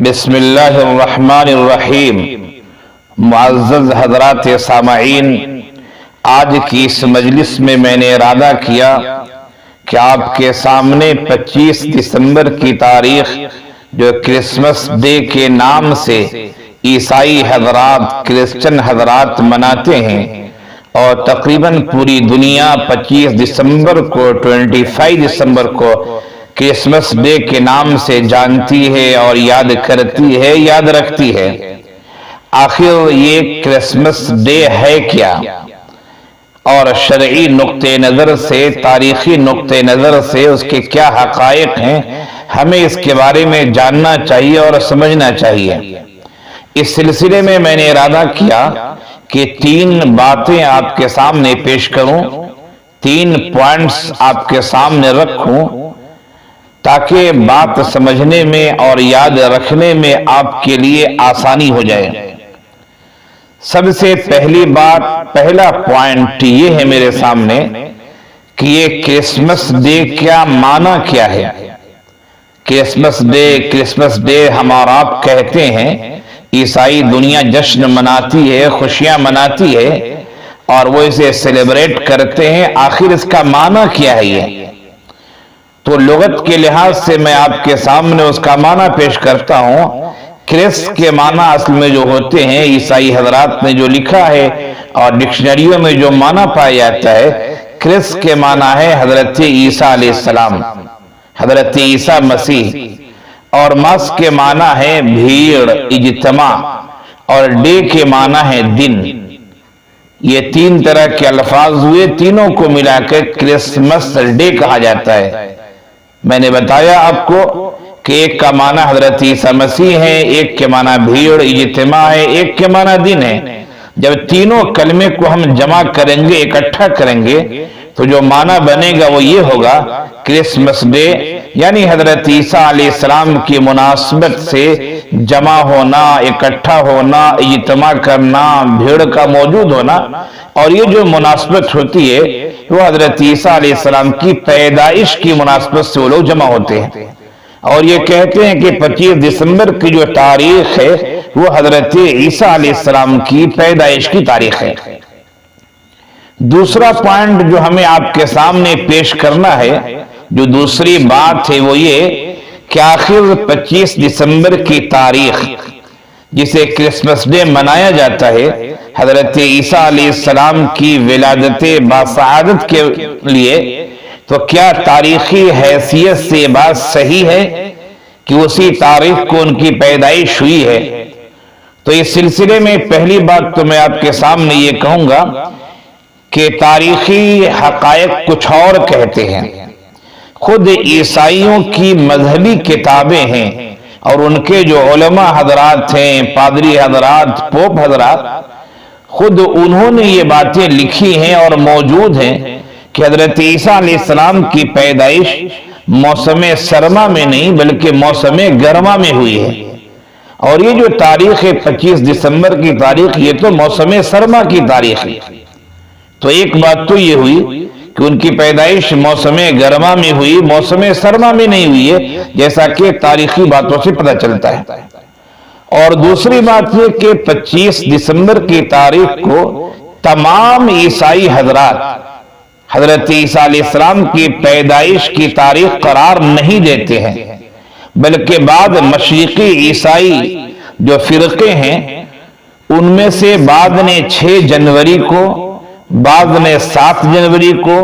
بسم اللہ الرحمن الرحیم۔ معزز حضرات سامعین، آج کی اس مجلس میں نے ارادہ کیا کہ آپ کے سامنے 25 دسمبر کی تاریخ جو کرسمس ڈے کے نام سے عیسائی حضرات کرسچن حضرات مناتے ہیں اور تقریباً پوری دنیا 25 دسمبر کو 25 دسمبر کو کرسمس ڈے کے نام سے جانتی ہے اور یاد کرتی ہے، یاد رکھتی ہے۔ آخر یہ کرسمس ڈے ہے کیا، اور شرعی نقطہ نظر سے، تاریخی نقطہ نظر سے اس کے کیا حقائق ہیں، ہمیں اس کے بارے میں جاننا چاہیے اور سمجھنا چاہیے۔ اس سلسلے میں نے ارادہ کیا کہ 3 باتیں آپ کے سامنے پیش کروں، 3 پوائنٹس آپ کے سامنے رکھوں تاکہ بات سمجھنے میں اور یاد رکھنے میں آپ کے لیے آسانی ہو جائے۔ سب سے پہلی بات، پہلا پوائنٹ یہ ہے میرے سامنے کہ یہ کرسمس ڈے کیا معنی کیا ہے۔ کرسمس ڈے ہم اور آپ کہتے ہیں، عیسائی دنیا جشن مناتی ہے، خوشیاں مناتی ہے اور وہ اسے سیلیبریٹ کرتے ہیں۔ آخر اس کا معنی کیا ہے یہ؟ تو لغت کے لحاظ سے میں آپ کے سامنے اس کا معنی پیش کرتا ہوں۔ کرس کے معنی اصل میں جو ہوتے ہیں، عیسائی حضرات نے جو لکھا ہے اور ڈکشنریوں میں جو معنی پایا جاتا ہے، کرس کے معنی ہے حضرت عیسیٰ علیہ السلام، حضرت عیسیٰ مسیح، اور مس کے معنی ہے بھیڑ، اجتماع، اور ڈے کے معنی ہے دن۔ یہ 3 طرح کے الفاظ ہوئے، تینوں کو ملا کر کرسمس ڈے کہا جاتا ہے۔ میں نے بتایا آپ کو کہ ایک کا معنی حضرت عیسیٰ مسیح ہے، ایک کے معنی بھیڑ اجتماع ہے، ایک کے معنی دن ہے۔ جب تینوں کلمے کو ہم جمع کریں گے، اکٹھا کریں گے، تو جو معنی بنے گا وہ یہ ہوگا، کرسمس ڈے یعنی حضرت عیسیٰ علیہ السلام کی مناسبت سے جمع ہونا، اکٹھا ہونا، اجتماع کرنا، بھیڑ کا موجود ہونا، اور یہ جو مناسبت ہوتی ہے وہ حضرت عیسیٰ علیہ السلام کی پیدائش کی مناسبت سے وہ لوگ جمع ہوتے ہیں، اور یہ کہتے ہیں کہ 25 دسمبر کی جو تاریخ ہے وہ حضرت عیسیٰ علیہ السلام کی پیدائش کی تاریخ ہے۔ دوسرا پوائنٹ جو ہمیں آپ کے سامنے پیش کرنا ہے، جو دوسری بات ہے، وہ یہ کہ آخر 25 دسمبر کی تاریخ جسے کرسمس ڈے منایا جاتا ہے، حضرت عیسیٰ علیہ السلام کی ولادت باسعادت کے لیے، تو کیا تاریخی حیثیت سے یہ بات صحیح ہے کہ اسی تاریخ کو ان کی پیدائش ہوئی ہے؟ تو اس سلسلے میں پہلی بات تو میں آپ کے سامنے یہ کہوں گا کہ تاریخی حقائق کچھ اور کہتے ہیں۔ خود عیسائیوں کی مذہبی کتابیں ہیں اور ان کے جو علماء حضرات ہیں، پادری حضرات، پوپ حضرات، خود انہوں نے یہ باتیں لکھی ہیں اور موجود ہیں کہ حضرت عیسیٰ علیہ السلام کی پیدائش موسم سرما میں نہیں بلکہ موسم گرما میں ہوئی ہے، اور یہ جو تاریخ ہے 25 دسمبر کی تاریخ، یہ تو موسم سرما کی تاریخ ہے۔ تو ایک بات تو یہ ہوئی کہ ان کی پیدائش موسم گرما میں ہوئی، موسم سرما میں نہیں ہوئی ہے، جیسا کہ تاریخی باتوں سے پتہ چلتا ہے۔ اور دوسری بات یہ کہ 25 دسمبر کی تاریخ کو تمام عیسائی حضرات حضرت عیسیٰ علیہ السلام کی پیدائش کی تاریخ قرار نہیں دیتے ہیں، بلکہ بعض مشرقی عیسائی جو فرقے ہیں ان میں سے بعض نے 6 جنوری کو، بعض نے 7 جنوری کو،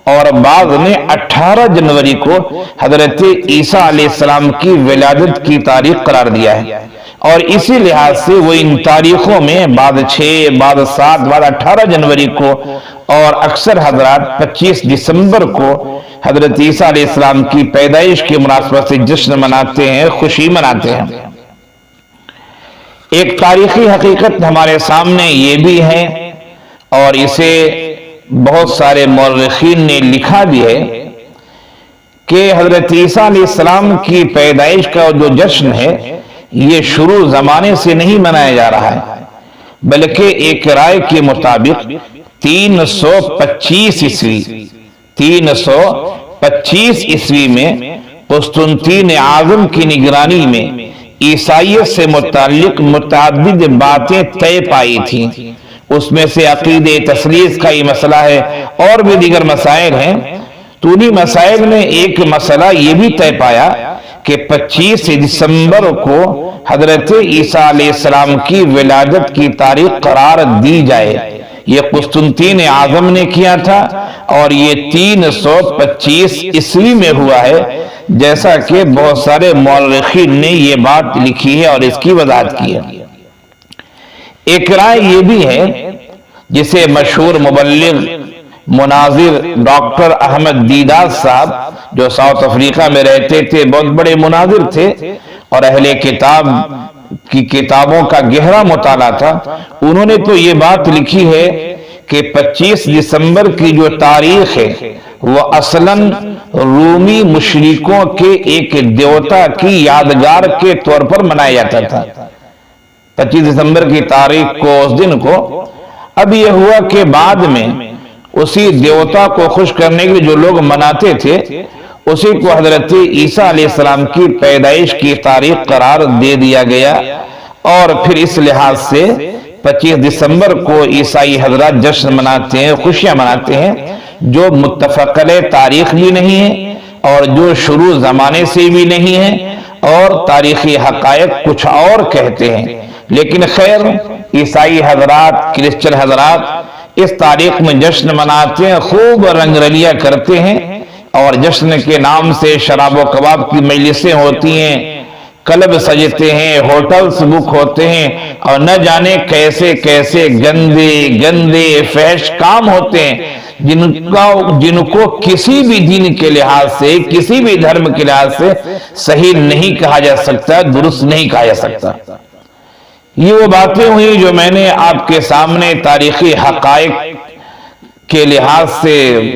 اور بعض نے 18 جنوری کو حضرت عیسیٰ علیہ السلام کی ولادت کی تاریخ قرار دیا ہے، اور اسی لحاظ سے وہ ان تاریخوں میں بعض 6، بعض 7، بعض 18 جنوری کو، اور اکثر حضرات 25 دسمبر کو حضرت عیسیٰ علیہ السلام کی پیدائش کی مناسبت سے جشن مناتے ہیں، خوشی مناتے ہیں۔ ایک تاریخی حقیقت ہمارے سامنے یہ بھی ہے، اور اسے بہت سارے مورخین نے لکھا بھی ہے، کہ حضرت عیسیٰ علیہ السلام کی پیدائش کا جو جشن ہے یہ شروع زمانے سے نہیں منایا جا رہا ہے، بلکہ ایک رائے کے مطابق 325 عیسوی میں قسطنطین اعظم کی نگرانی میں عیسائیت سے متعلق متعدد باتیں طے پائی تھیں. اس میں سے عقیدہ تثلیث کا یہ مسئلہ ہے اور بھی دیگر مسائل ہیں. تو انہی مسائل میں ایک مسئلہ یہ بھی طے پایا کہ 25 دسمبر کو حضرت عیسیٰ علیہ السلام کی ولادت کی تاریخ قرار دی جائے. یہ قسطنطین اعظم نے کیا تھا اور یہ 325 عیسوی میں ہوا ہے، جیسا کہ بہت سارے مورخین نے یہ بات لکھی ہے اور اس کی وضاحت کی ہے. ایک رائے یہ بھی ہے جسے مشہور مبلغ مناظر ڈاکٹر احمد دیدار صاحب جو ساؤتھ افریقہ میں رہتے تھے، بہت بڑے مناظر تھے اور اہل کتاب کی کتابوں کا گہرا مطالعہ تھا، انہوں نے تو یہ بات لکھی ہے کہ 25 دسمبر کی جو تاریخ ہے وہ اصلاً رومی مشرکوں کے ایک دیوتا کی یادگار کے طور پر منایا جاتا تھا. 25 دسمبر کی تاریخ کو، اس دن کو، اب یہ ہوا کہ بعد میں اسی دیوتا کو خوش کرنے کے جو لوگ مناتے تھے اسی کو حضرت عیسیٰ علیہ السلام کی پیدائش کی تاریخ قرار دے دیا گیا، اور پھر اس لحاظ سے 25 دسمبر کو عیسائی حضرات جشن مناتے ہیں، خوشیاں مناتے ہیں، جو متفق علیہ تاریخ بھی نہیں ہے اور جو شروع زمانے سے بھی نہیں ہے، اور تاریخی حقائق کچھ اور کہتے ہیں. لیکن خیر، عیسائی حضرات، کرسچن حضرات اس تاریخ میں جشن مناتے ہیں، خوب رنگ رلیاں کرتے ہیں، اور جشن کے نام سے شراب و کباب کی مجلسیں ہوتی ہیں، کلب سجتے ہیں، ہوٹلز بک ہوتے ہیں، اور نہ جانے کیسے کیسے گندے گندے فحش کام ہوتے ہیں جن کو کسی بھی دین کے لحاظ سے، کسی بھی دھرم کے لحاظ سے صحیح نہیں کہا جا سکتا، درست نہیں کہا جا سکتا. یہ وہ باتیں ہوئی جو میں نے آپ کے سامنے تاریخی حقائق کے لحاظ سے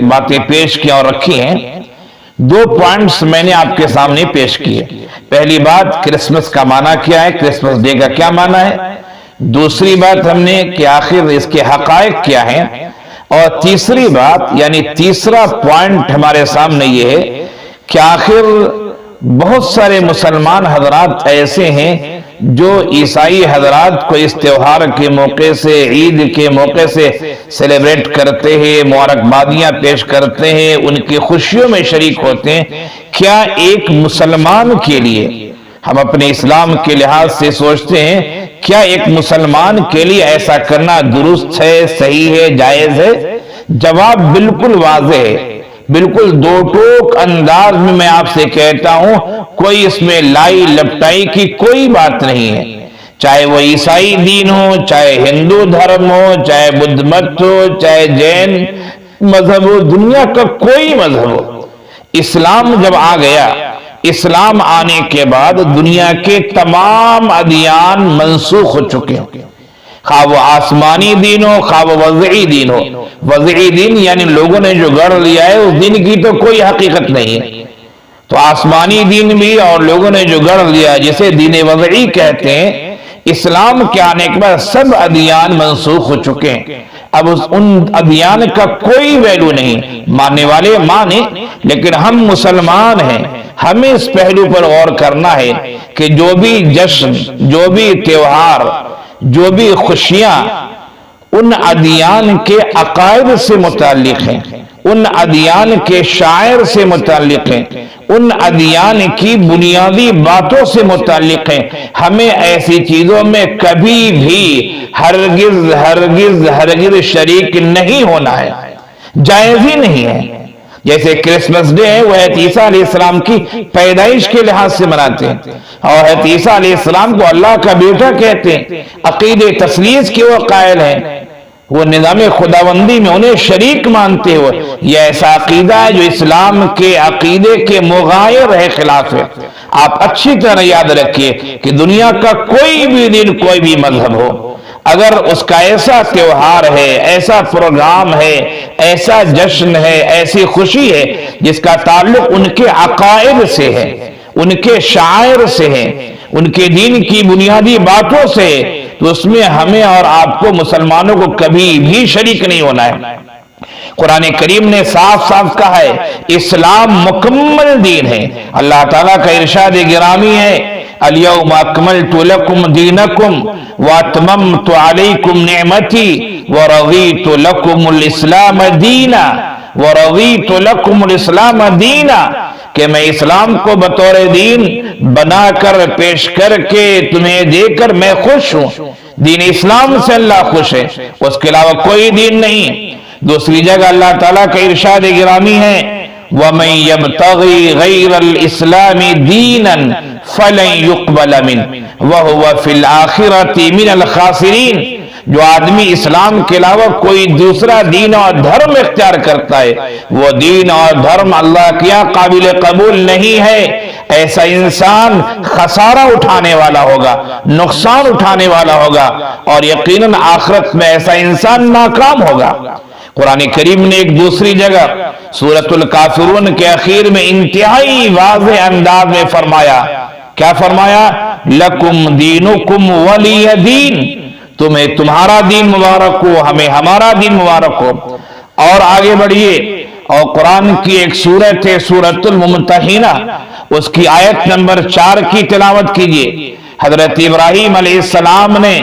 باتیں پیش کی اور رکھی ہیں. 2 پوائنٹس میں نے آپ کے سامنے پیش کیے. پہلی بات، کرسمس کا معنی کیا ہے، کرسمس ڈے کا کیا معنی ہے. دوسری بات ہم نے کہ آخر اس کے حقائق کیا ہیں. اور تیسری بات، یعنی تیسرا پوائنٹ ہمارے سامنے یہ ہے کہ آخر بہت سارے مسلمان حضرات ایسے ہیں جو عیسائی حضرات کو اس تہوار کے موقع سے، عید کے موقع سے سیلیبریٹ کرتے ہیں، مبارکبادیاں پیش کرتے ہیں، ان کی خوشیوں میں شریک ہوتے ہیں. کیا ایک مسلمان کے لیے، ہم اپنے اسلام کے لحاظ سے سوچتے ہیں، کیا ایک مسلمان کے لیے ایسا کرنا درست ہے، صحیح ہے، جائز ہے؟ جواب بالکل واضح ہے. بالکل دو ٹوک انداز میں آپ سے کہتا ہوں، کوئی اس میں لائی لپٹائی کی کوئی بات نہیں ہے. چاہے وہ عیسائی دین ہو، چاہے ہندو دھرم ہو، چاہے بدھ مت ہو، چاہے جین مذہب ہو، دنیا کا کوئی مذہب ہو، اسلام جب آ گیا، اسلام آنے کے بعد دنیا کے تمام ادیان منسوخ ہو چکے ہیں. خواہ وہ آسمانی دین ہو، خواہ وہ وضعی دین ہو. وضعی دین یعنی لوگوں نے جو گڑھ لیا ہے، اس دین کی تو کوئی حقیقت نہیں ہے. تو آسمانی دین بھی اور لوگوں نے جو گڑھ لیا جسے دین وضعی کہتے ہیں، اسلام کے آنے کے بعد سب ادیان منسوخ ہو چکے ہیں. اب ان ادیان کا کوئی ویلو نہیں. ماننے والے مانے، لیکن ہم مسلمان ہیں، ہمیں اس پہلو پر غور کرنا ہے کہ جو بھی جشن، جو بھی تہوار، جو بھی خوشیاں ان ادیان کے عقائد سے متعلق ہیں، ان ادیان کے شاعر سے متعلق ہیں، ان ادیان کی بنیادی باتوں سے متعلق ہیں، ہمیں ایسی چیزوں میں کبھی بھی ہرگز ہرگز ہرگز شریک نہیں ہونا ہے، جائز ہی نہیں ہے. جیسے کرسمس ڈے ہے، وہ حضرت عیسیٰ علیہ السلام کی پیدائش کے لحاظ سے مناتے ہیں، اور حضرت عیسیٰ علیہ السلام کو اللہ کا بیٹا کہتے ہیں، عقیدہ تثلیث کے وہ قائل ہیں، وہ نظام خداوندی میں انہیں شریک مانتے ہو. یہ ایسا عقیدہ ہے جو اسلام کے عقیدے کے مغایر ہے، خلاف ہے. آپ اچھی طرح یاد رکھیے کہ دنیا کا کوئی بھی دین، کوئی بھی مذہب ہو، اگر اس کا ایسا تہوار ہے، ایسا پروگرام ہے، ایسا جشن ہے، ایسی خوشی ہے جس کا تعلق ان کے عقائد سے ہے، ان کے شاعر سے ہے، ان کے دین کی بنیادی باتوں سے، تو اس میں ہمیں اور آپ کو مسلمانوں کو کبھی بھی شریک نہیں ہونا ہے. قرآن کریم نے صاف صاف کہا ہے، اسلام مکمل دین ہے. اللہ تعالیٰ کا ارشاد گرامی ہے، الیوم اکملت لکم دینکم واتممت علیکم نعمتی ورضیت لکم الاسلام دینا، ورضیت لکم الاسلام دینا، کہ میں اسلام کو بطور دین بنا کر پیش کر کے تمہیں دے کر میں خوش ہوں۔ دین اسلام سے اللہ خوش ہے، اس کے علاوہ کوئی دین نہیں۔ دوسری جگہ اللہ تعالیٰ کا ارشاد گرامی ہے وَمَن يَبْتَغِي غَيْرَ الْإِسْلَامِ دِينًا فَلَن يُقْبَلَ مِنْهُ وَهُوَ فِي الْآخِرَةِ مِنَ الْخَاسِرِينَ، جو آدمی اسلام کے علاوہ کوئی دوسرا دین اور دھرم اختیار کرتا ہے وہ دین اور دھرم اللہ کے یہاں قابل قبول نہیں ہے۔ ایسا انسان خسارہ اٹھانے والا ہوگا، نقصان اٹھانے والا ہوگا، اور یقیناً آخرت میں ایسا انسان ناکام ہوگا۔ قرآن کریم نے ایک دوسری جگہ سورۃ الکافرون کے اخیر میں انتہائی واضح انداز میں فرمایا، کیا فرمایا؟ لکم دینکم ولی دین، تمہیں تمہارا دین مبارک ہو، ہمیں ہمارا دین مبارک ہو۔ اور آگے بڑھیے، اور قرآن کی ایک سورت ہے سورۃ الممتحنہ، اس کی آیت نمبر 4 کی تلاوت کیجئے۔ حضرت ابراہیم علیہ السلام نے،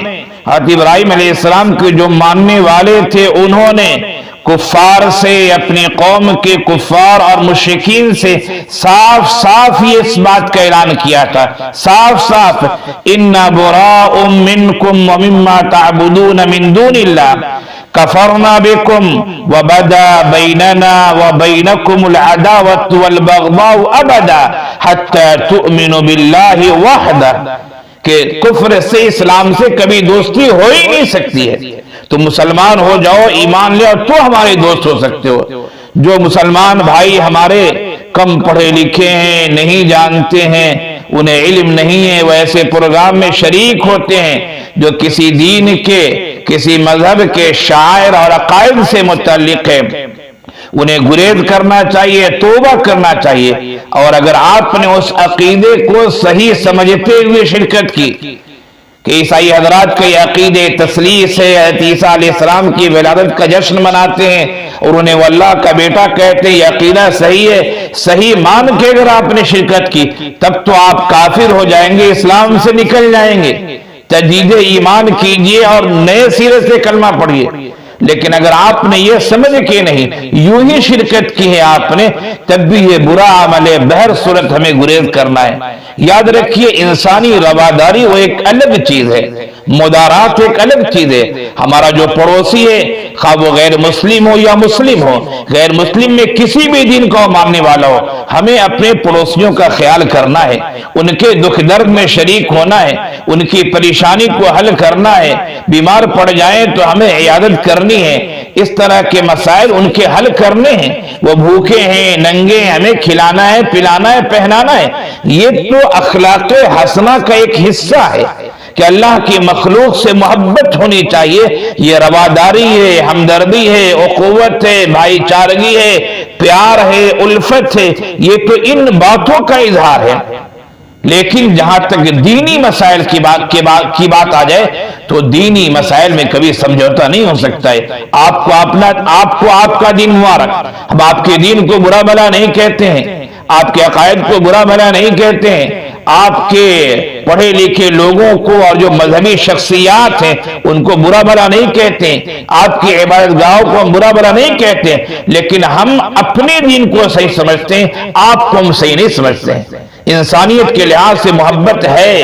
حضرت ابراہیم علیہ السلام کے جو ماننے والے تھے انہوں نے کفار سے، اپنی قوم کے کفار اور مشرکین سے صاف صاف یہ اس بات کا اعلان کیا تھا، صاف صاف اِنَّا بُرَاءٌ مِّنْكُمْ وَمِمَّا تَعْبُدُونَ مِن دُونِ اللَّهِ كَفَرْنَا بِكُمْ وَبَدَا بَيْنَنَا وَبَيْنَكُمُ الْعَدَاوَةُ وَالْبَغْضَاءُ أَبَدًا حَتَّى تُؤْمِنُوا بِاللَّهِ وَحْدَهُ، کہ کفر سے اسلام سے کبھی دوستی ہو ہی نہیں سکتی ہے۔ تو مسلمان ہو جاؤ، ایمان لے، اور تو ہمارے دوست ہو سکتے ہو۔ جو مسلمان بھائی ہمارے کم پڑھے لکھے ہیں، نہیں جانتے ہیں، انہیں علم نہیں ہے، وہ ایسے پروگرام میں شریک ہوتے ہیں جو کسی دین کے، کسی مذہب کے شاعر اور عقائد سے متعلق ہے، انہیں گریز کرنا چاہیے، توبہ کرنا چاہیے۔ اور اگر آپ نے اس عقیدے کو صحیح سمجھتے ہوئے شرکت کی کہ عیسائی حضرات کا یہ عقیدہ تثلیث ہے، حضرت عیسیٰ علیہ السلام کی ولادت کا جشن مناتے ہیں اور انہیں وہ اللہ کا بیٹا کہتے ہیں، یہ عقیدہ صحیح ہے، صحیح مان کے اگر آپ نے شرکت کی تب تو آپ کافر ہو جائیں گے، اسلام سے نکل جائیں گے۔ تجدید ایمان کیجئے اور نئے سرے سے کلمہ پڑھیے۔ لیکن اگر آپ نے یہ سمجھ کے نہیں، یوں ہی شرکت کی ہے آپ نے، تب بھی یہ برا عمل ہے، بہر صورت ہمیں گریز کرنا ہے۔ یاد رکھیے انسانی رواداری وہ ایک الگ چیز ہے، مدارات ایک الگ چیز ہے۔ ہمارا جو پڑوسی ہے، خواہ وہ غیر مسلم ہو یا مسلم ہو، غیر مسلم میں کسی بھی دین کو ماننے والا ہو، ہمیں اپنے پڑوسیوں کا خیال کرنا ہے، ان کے دکھ درد میں شریک ہونا ہے، ان کی پریشانی کو حل کرنا ہے۔ بیمار پڑ جائیں تو ہمیں عیادت کرنی ہے، اس طرح کے مسائل ان کے حل کرنے ہیں۔ وہ بھوکے ہیں، ننگے ہیں، ہمیں کھلانا ہے، پلانا ہے، پہنانا ہے۔ یہ تو اخلاق حسنہ کا ایک حصہ ہے کہ اللہ کی مخلوق سے محبت ہونی چاہیے۔ یہ رواداری ہے، ہمدردی ہے، اخوت ہے، بھائی چارگی ہے، پیار ہے، الفت ہے، یہ تو ان باتوں کا اظہار ہے۔ لیکن جہاں تک دینی مسائل کی بات آ جائے تو دینی مسائل میں کبھی سمجھوتا نہیں ہو سکتا ہے۔ آپ کو آپ کا دین مبارک، ہم آپ کے دین کو برا بھلا نہیں کہتے ہیں، آپ کے عقائد کو برا بھلا نہیں کہتے ہیں، آپ کے پڑھے لکھے لوگوں کو اور جو مذہبی شخصیات ہیں ان کو برا بھلا نہیں کہتے ہیں، آپ کی عبادت گاہوں کو ہم برا بھلا نہیں کہتے ہیں، لیکن ہم اپنے دین کو صحیح سمجھتے ہیں، آپ کو ہم صحیح نہیں سمجھتے ہیں۔ انسانیت کے لحاظ سے محبت ہے،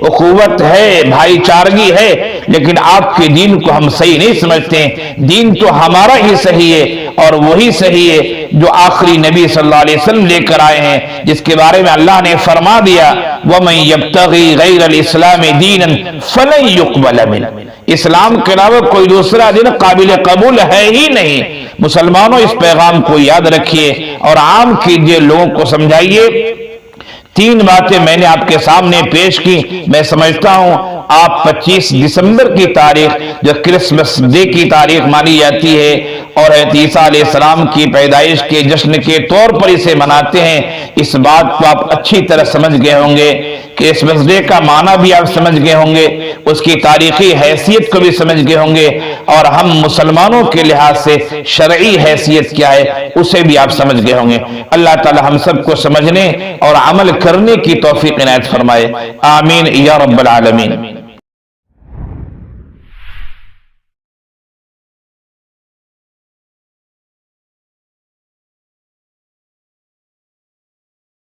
اخوت ہے، بھائی چارگی ہے، لیکن آپ کے دین کو ہم صحیح نہیں سمجھتے ہیں۔ دین تو ہمارا ہی صحیح ہے، اور وہی صحیح ہے جو آخری نبی صلی اللہ علیہ وسلم لے کر آئے ہیں، جس کے بارے میں اللہ نے فرما دیا وَمَن يَبْتَغِي غَيْرَ الْإِسْلَامِ دِينًا فَلَن يُقْبَلَ مِنْهُ، اسلام کے علاوہ کوئی دوسرا دین قابل قبول ہے ہی نہیں۔ مسلمانوں اس پیغام کو یاد رکھیے اور عام کیجئے، لوگوں کو سمجھائیے۔ 3 باتیں میں نے آپ کے سامنے پیش کی۔ میں سمجھتا ہوں آپ 25 دسمبر کی تاریخ جو کرسمس ڈے کی تاریخ مانی جاتی ہے اور حضرت عیسیٰ علیہ السلام کی پیدائش کے جشن کے طور پر اسے مناتے ہیں، اس بات کو آپ اچھی طرح سمجھ گئے ہوں گے کرسمس ڈے کا معنی بھی آپ سمجھ گئے ہوں گے، اس کی تاریخی حیثیت کو بھی سمجھ گئے ہوں گے، اور ہم مسلمانوں کے لحاظ سے شرعی حیثیت کیا ہے اسے بھی آپ سمجھ گئے ہوں گے۔ اللہ تعالی ہم سب کو سمجھنے اور عمل کرنے کی توفیق عنایت فرمائے، آمین یا رب العالمین۔